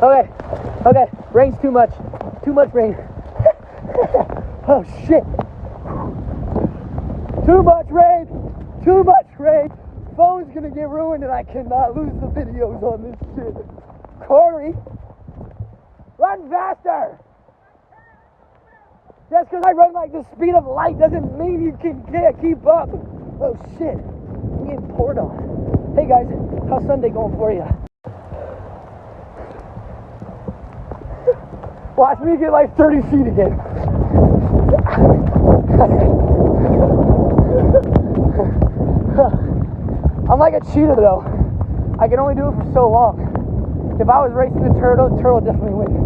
Okay, okay, rain's too much rain. Oh shit. Too much rain. Phone's gonna get ruined and I cannot lose the videos on this shit. Corey, run faster. Just because I run like the speed of light doesn't mean you can't keep up. Oh shit, I'm getting poured on. Hey guys, how's Sunday going for you? Watch me get like 30 feet again. I'm like a cheetah though. I can only do it for so long. If I was racing a turtle definitely win.